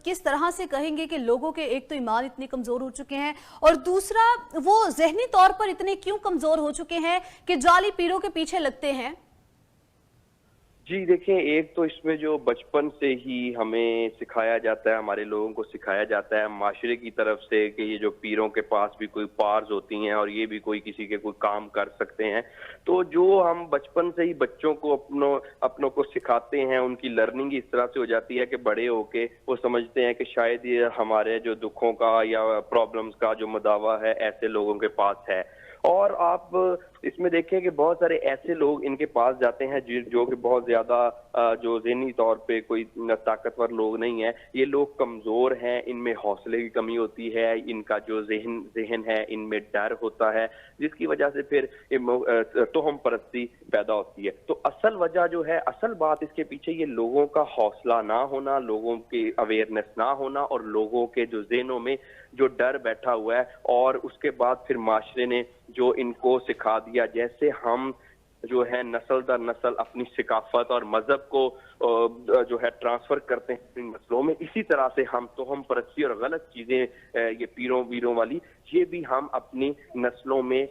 किस तरह से कहेंगे कि लोगों के एक तो ईमान इतने कमजोर हो चुके हैं और दूसरा वो ज़हनी तौर पर इतने क्यों कमजोर हो चुके हैं कि जाली पीरों के पीछे लगते हैं? जी देखें, एक तो इसमें जो बचपन से ही हमें सिखाया जाता है, हमारे लोगों को सिखाया जाता है माशरे की तरफ से कि ये जो पीरों के पास भी कोई पार्स होती हैं और ये भी कोई किसी के कोई काम कर सकते हैं। तो जो हम बचपन से ही बच्चों को अपनों को सिखाते हैं, उनकी लर्निंग इस तरह से हो जाती है कि बड़े होके वो समझते हैं कि शायद ये हमारे जो दुखों का या प्रॉब्लम्स का जो मदावा है ऐसे लोगों के पास है। और आप इसमें देखें कि बहुत सारे ऐसे लोग इनके पास जाते हैं जो कि बहुत ज्यादा जो ज़हनी तौर पे कोई ताकतवर लोग नहीं है, ये लोग कमजोर हैं, इनमें हौसले की कमी होती है, इनका जो जहन है इनमें डर होता है, जिसकी वजह से फिर तोहम परस्ती पैदा होती है। तो असल वजह जो है, असल बात इसके पीछे ये लोगों का हौसला ना होना, लोगों की अवेयरनेस ना होना और लोगों के जो ज़हनों में जो डर बैठा हुआ है, और उसके बाद फिर माशरे ने जो इनको सिखा दिया, जैसे हम जो है नस्ल दर नस्ल अपनी सिकाफत और मजहब को जो है ट्रांसफर करते हैं इन नस्लों में, इसी तरह से हम तोहम परस्ती और गलत चीजें ये पीरों वीरों वाली, ये भी हम अपनी नस्लों में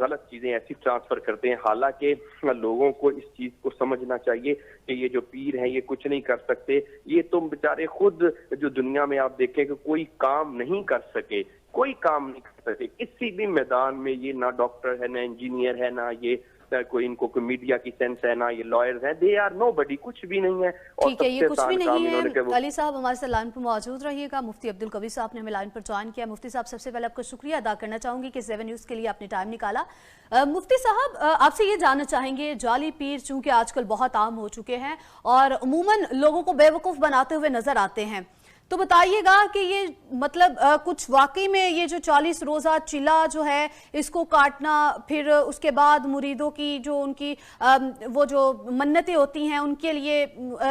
गलत चीजें ऐसी ट्रांसफर करते हैं। हालांकि लोगों को इस चीज को समझना चाहिए कि ये जो पीर हैं ये कुछ नहीं कर सकते, ये तो बेचारे खुद जो दुनिया में आप देखें कि कोई काम नहीं कर सके, कोई काम नहीं कर सके किसी भी मैदान में, ये ना डॉक्टर है, ना इंजीनियर है, ना ये कोई इनको कोई मीडिया की सेंस है, ना ये लॉयर्स हैं, दे आर नोबडी, कुछ भी नहीं है। ठीक है, ये कुछ भी नहीं है। अली साहब हमारे साथ लाइन पर मौजूद रहिएगा। मुफ्ती अब्दुल कवी साहब ने हमें लाइन पर ज्वाइन किया। मुफ्ती साहब, सबसे पहले आपका शुक्रिया अदा करना चाहूंगी कि 7 न्यूज़ के लिए आपने टाइम निकाला। मुफ्ती साहब, आपसे ये जानना चाहेंगे, जाली पीर चूंकि आजकल बहुत आम हो चुके हैं और अमूमन लोगों को बेवकूफ़ बनाते हुए नजर आते हैं, तो बताइएगा कि ये मतलब कुछ वाकई में ये जो 40 रोज़ा चिला जो है इसको काटना, फिर उसके बाद मुरीदों की जो उनकी वो जो मन्नतें होती हैं उनके लिए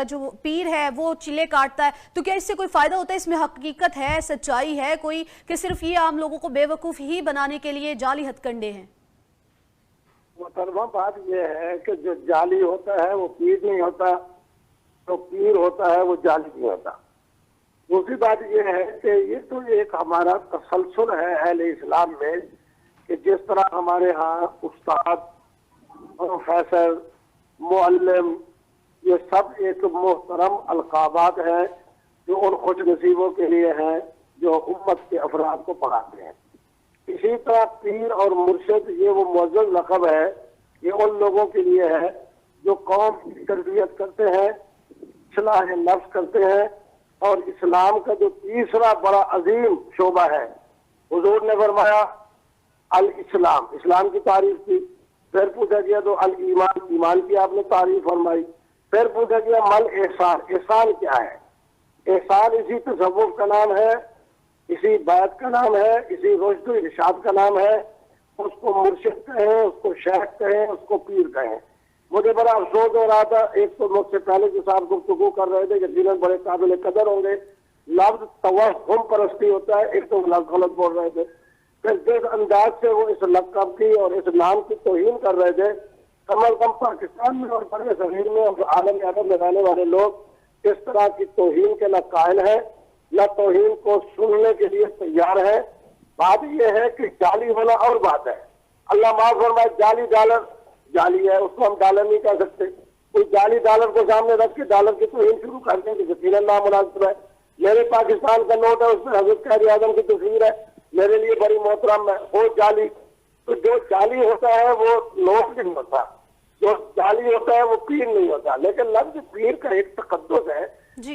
जो पीर है वो चिले काटता है, तो क्या इससे कोई फ़ायदा होता है? इसमें हकीकत है, सच्चाई है कोई, कि सिर्फ ये आम लोगों को बेवकूफ़ ही बनाने के लिए जाली हथकंडे हैं? मुहतरमा, बात ये है कि जो जाली होता है वो पीर नहीं होता, जो पीर होता है वो जाली नहीं होता। दूसरी बात यह है कि ये तो एक हमारा तसलसल है अहले इस्लाम में कि जिस तरह हमारे यहाँ उस्ताद, प्रोफेसर, मुअल्लिम, ये सब एक मोहतरम अलकाबात हैं जो उन खुश नसीबों के लिए हैं जो उम्मत के अफराद को पढ़ाते हैं। इसी तरह पीर और मुर्शिद ये वो मुअज़्ज़ज़ लक़ब है, ये उन लोगों के लिए है जो कौम की तरबियत करते हैं, इस्लाह नफ्स करते हैं। और इस्लाम का जो तीसरा बड़ा अजीम शोबा है, हुजूर ने फरमाया अल इस्लाम, इस्लाम की तारीफ की, फिर पूछा गया तो अल ईमान, ईमान की आपने तारीफ फरमाई, फिर पूछा गया मल एहसान, एहसान क्या है? एहसान इसी तसव्वुफ का नाम है, इसी बात का नाम है, इसी रुश्द इरशाद का नाम है। उसको मुर्शिद कहें, उसको शेख कहें, उसको पीर कहें। मुझे बड़ा अफसोस हो रहा था, एक तो मुझसे पहले जो साहब गुफ्तगू कर रहे थे यकीनन बड़े काबिल कदर होंगे, लफ्ज तवहुम परस्ती होता है, एक तो लफ्ज गलत बोल रहे थे, फिर जिस अंदाज से वो इस लक़ब की और इस नाम की तौहीन कर रहे थे, कम अज़ कम पाकिस्तान में और बड़े ज़मीन में और आलम अदब में रहने वाले लोग इस तरह की तौहीन के न कायल है, न तौहीन को सुनने के लिए तैयार है। बात यह है कि जाली होना और बात है। अल्लाह माफ़ फरमाए, जाली डॉलर जाली है, उसको हम डॉलर नहीं कह सकते। कोई जाली डॉलर को सामने रख के डॉलर की तौहीन शुरू कर दें तो यकीनन नामुनासिब है। मेरे पाकिस्तान का नोट है, उसमें हज़रत कायद आज़म की तस्वीर है, मेरे लिए बड़ी मोहतरम है, वो जाली। तो जो जाली होता है वो नोट नहीं होता, जो जाली होता है वो पीर नहीं होता। लेकिन लफ्ज़ पीर का एक तक़द्दुस है।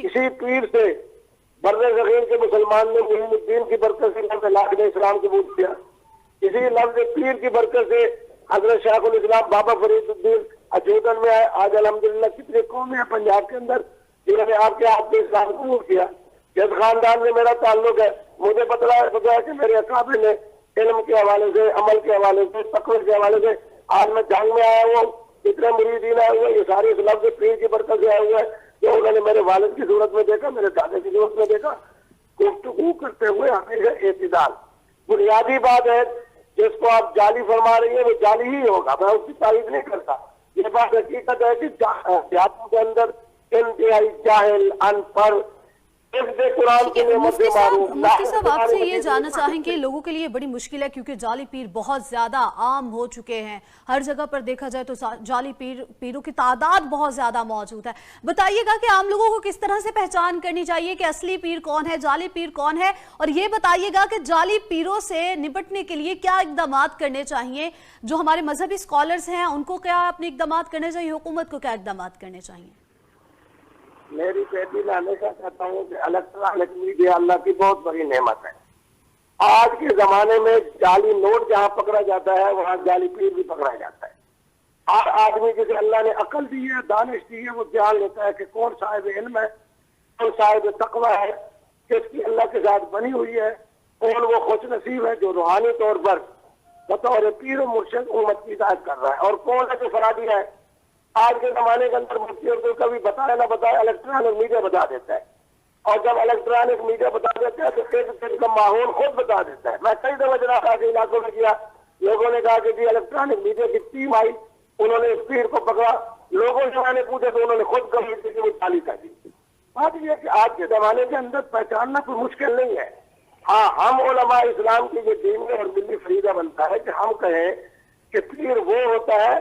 इसी पीर से बर्रे ज़ग़ीर के मुसलमान ने मुहिमुद्दीन की बरकत से लफ्ज़ लाख ने इस्लाम कबूल किया। इसी लफ्ज़ पीर की बरकत से हज़रत शाइखुल इस्लाम बाबा फरीदुद्दीन अजूदन में आए। आज अल्हम्दुलिल्लाह कितनी कौमें हैं पंजाब के अंदर जिन्होंने आपके हाथ में इस्लाम कबूल किया। जिस खानदान में मेरा ताल्लुक है, मुझे पता है कि मेरे अकाबे ने इल्म के हवाले से, अमल के हवाले से, तक़वा के हवाले से आज मैं जंग में आया हूँ, इतने मुरीदीन आए हुए, ये सारे इस लफ्ज़ पीर की बरकत से आए हुए हैं जो उन्होंने मेरे वालिद की सूरत में देखा, मेरे दादा की सूरत में देखा। गुफ्तगू करते हुए हमेशा एतदाल बुनियादी बात है। जिसको आप जाली फरमा रही है वो जाली ही होगा, मैं उसकी तारीफ नहीं करता। ये बात हकीकत है कि देहातों के अंदर इंतहाई जाहिल, अनपढ़, मुफ्ती साहब आपसे ये जानना चाहेंगे, लोगों के लिए बड़ी मुश्किल है क्योंकि जाली पीर बहुत ज्यादा आम हो चुके हैं, हर जगह पर देखा जाए तो जाली पीरों की तादाद बहुत ज्यादा मौजूद है। बताइएगा कि आम लोगों को किस तरह से पहचान करनी चाहिए कि असली पीर कौन है, जाली पीर कौन है, और ये बताइएगा कि जाली पीरों से निपटने के लिए क्या इकदाम करने चाहिए, जो हमारे मजहबी स्कॉलर्स हैं उनको क्या अपने इकदाम करने चाहिए, हुकूमत को क्या इकदाम करने चाहिए? मेरी बेटी मैं हमेशा कहता हूँ कि इलेक्ट्रॉनिक मीडिया अल्लाह की बहुत बड़ी नेमत है। आज के जमाने में जाली नोट जहाँ पकड़ा जाता है वहाँ जाली पीर भी पकड़ा जाता है। हर आदमी जिसे अल्लाह ने अकल दी है, दानिश दी है, वो जान लेता है कि कौन साहिब इल्म है, कौन साहिब तकवा है, किसकी अल्लाह के साथ बनी हुई है, कौन वो खुश नसीब है जो रूहानी तौर पर बतौर पीर और मुर्शिद उम्मत की हिदायत कर रहा है, और कौन है जो फराडी है। आज के जमाने के अंदर मुफ्ती अब्दुल कभी बताया ना बताया इलेक्ट्रॉनिक मीडिया बता देता है, और जब इलेक्ट्रॉनिक मीडिया बता देता है तो फिर का माहौल खुद बता देता है। मैं कई दफा जनाब के इलाकों में किया, लोगों ने कहा कि जी इलेक्ट्रॉनिक मीडिया की टीम आई, उन्होंने इस पीर को पकड़ा, लोगों से मैंने पूछा तो उन्होंने खुद कही थी कि वो चाली कर दी। बात यह कि आज के जमाने के अंदर पहचानना कोई मुश्किल नहीं है। हाँ, हम उलमा इस्लाम की जो दीन और मिली फरीदा बनता है कि हम कहें कि पीर वो होता है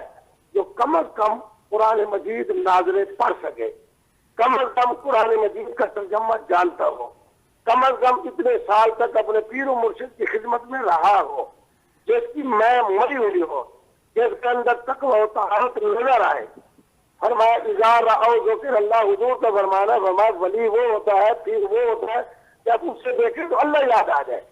जो कम अज कम कुरान मजीद नाज़रे पढ़ सके, कम अज कम कुरान मजीद का तर्जुमा जानता हो, कम अज कम इतने साल तक अपने पीर और मुर्शिद की खिदमत में रहा हो, जिसकी मैं मरी हुई हो, जिसके अंदर तकवा और तहारत नजर आए। फरमाया इज़ा रअौ ज़ुकिरल्लाह, हुजूर का फरमाना, फरमाया वली वो होता है, पीर वो होता है जब उससे देखे तो अल्लाह याद आ जाए।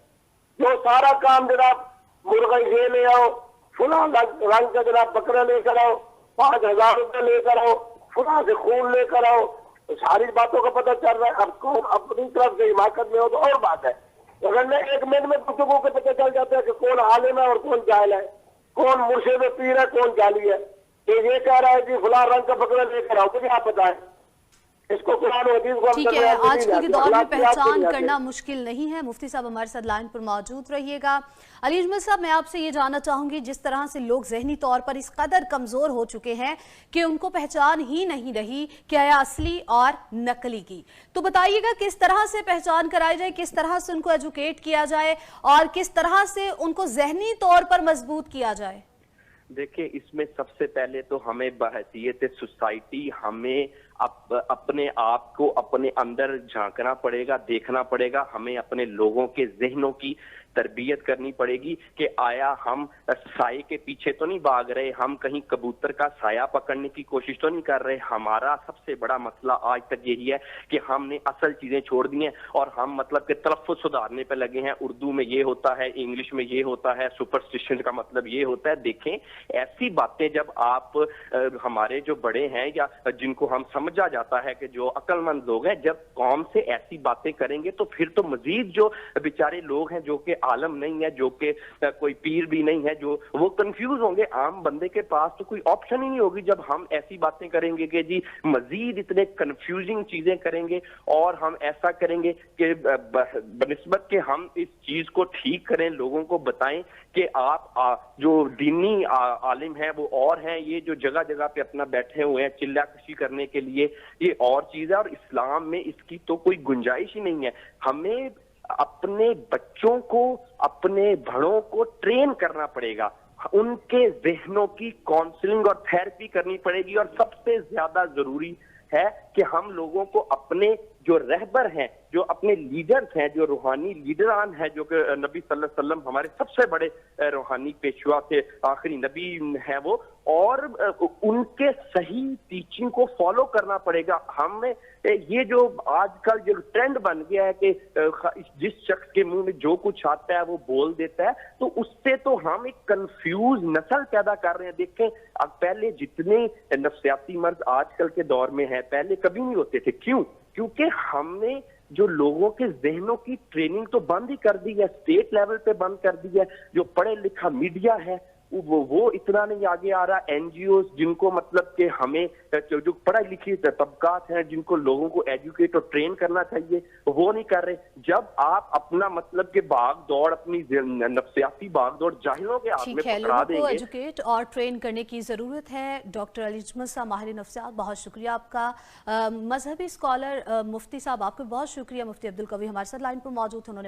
जो सारा काम जनाब मुर्गा ये ले आओ, फुला रंग का जनाब बकरा लेकर आओ, 5,000 रुपये लेकर आओ, फुला से खून लेकर आओ, तो सारी बातों का पता चल रहा है। अब कौन अपनी तरफ से हिमाकत में हो तो और बात है, अगर एक मिनट में गुफ्तगू के पता चल जाता है कि कौन आलिम है और कौन जाहिल है, कौन मुर्शिद पीर है, कौन जाली है। तो ये कह रहा है कि फुला रंग का बकरा लेकर आओ, मुझे आप बताएं इसको कुरान और हदीस को। ठीक है, आजकल के दौर में पहचान करना मुश्किल नहीं है। मुफ्ती साहब हमारे साथ लाइन पर मौजूद रहिएगा। अली अजमल साहब, मैं आपसे ये जानना चाहूंगी, जिस तरह से लोग जहनी तौर पर इस कदर कमजोर हो चुके हैं कि उनको पहचान ही नहीं रही क्या है असली और नकली की, तो बताइएगा किस तरह से पहचान कराई जाए, किस तरह से उनको एजुकेट किया जाए और किस तरह से उनको जहनी तौर पर मजबूत किया जाए? देखिए, इसमें सबसे पहले तो हमें बहैसियत सोसाइटी हमें अपने आप को अपने अंदर झांकना पड़ेगा, देखना पड़ेगा। हमें अपने लोगों के जहनों की तरबियत करनी पड़ेगी कि आया हम साए के पीछे तो नहीं भाग रहे, हम कहीं कबूतर का साया पकड़ने की कोशिश तो नहीं कर रहे। हमारा सबसे बड़ा मसला आज तक यही है कि हमने असल चीजें छोड़ दी हैं और हम मतलब के तलफ़्फ़ुज़ सुधारने पे लगे हैं। उर्दू में ये होता है, इंग्लिश में ये होता है, सुपरस्टिशन का मतलब ये होता है। देखें, ऐसी बातें जब आप हमारे जो बड़े हैं या जिनको हम समझा जाता है कि जो अक्लमंद लोग हैं, जब कौम से ऐसी बातें करेंगे तो फिर तो मजीद जो बेचारे लोग हैं जो कि आलम नहीं है, जो कि कोई पीर भी नहीं है, जो वो कंफ्यूज होंगे। आम बंदे के पास तो कोई ऑप्शन ही नहीं होगी जब हम ऐसी बातें करेंगे कि जी मजीद इतने कंफ्यूजिंग चीजें करेंगे और हम ऐसा करेंगे कि बनिस्बत के हम इस चीज को ठीक करें, लोगों को बताएं कि आप जो दीनी आलिम है वो और हैं, ये जो जगह जगह पे अपना बैठे हुए हैं चिल्ला कशी करने के लिए, ये और चीज है और इस्लाम में इसकी तो कोई गुंजाइश ही नहीं है। हमें अपने बच्चों को, अपने बड़ों को ट्रेन करना पड़ेगा, उनके जहनों की काउंसलिंग और थेरेपी करनी पड़ेगी। और सबसे ज्यादा जरूरी है कि हम लोगों को अपने जो रहबर हैं, जो अपने लीडर्स हैं, जो रूहानी लीडरान हैं, जो कि नबी सल्लल्लाहु अलैहि वसल्लम हमारे सबसे बड़े रूहानी पेशवा थे, आखिरी नबी हैं वो, और उनके सही टीचिंग को फॉलो करना पड़ेगा। हमें ये जो आजकल जो ट्रेंड बन गया है कि जिस शख्स के मुंह में जो कुछ आता है वो बोल देता है, तो उससे तो हम एक कंफ्यूज नस्ल पैदा कर रहे हैं। देखें, अब पहले जितने नफ्सियाती मर्ज आजकल के दौर में है, पहले कभी नहीं होते थे। क्यों? क्योंकि हमने जो लोगों के जहनों की ट्रेनिंग तो बंद ही कर दी है, स्टेट लेवल पे बंद कर दी है। जो पढ़े लिखा मीडिया है वो इतना नहीं आगे आ रहा। एनजीओ जिनको मतलब कि हमें जो पढ़ा लिखी तबकात हैं, जिनको लोगों को एजुकेट और ट्रेन करना चाहिए, वो नहीं कर रहे। जब आप अपना मतलब कि भाग दौड़, अपनी नफ्सियाती भाग दौड़ जाहिलों के हाथ में पकड़ा देंगे। लोगों को एजुकेट और ट्रेन करने की जरूरत है। डॉक्टर अली अजमल साहब, माहिर नफ्सियात, बहुत शुक्रिया आपका। मजहबी स्कॉलर मुफ्ती साहब, आपको बहुत शुक्रिया। मुफ्ती अब्दुल कवी हमारे साथ लाइन पर मौजूद, उन्होंने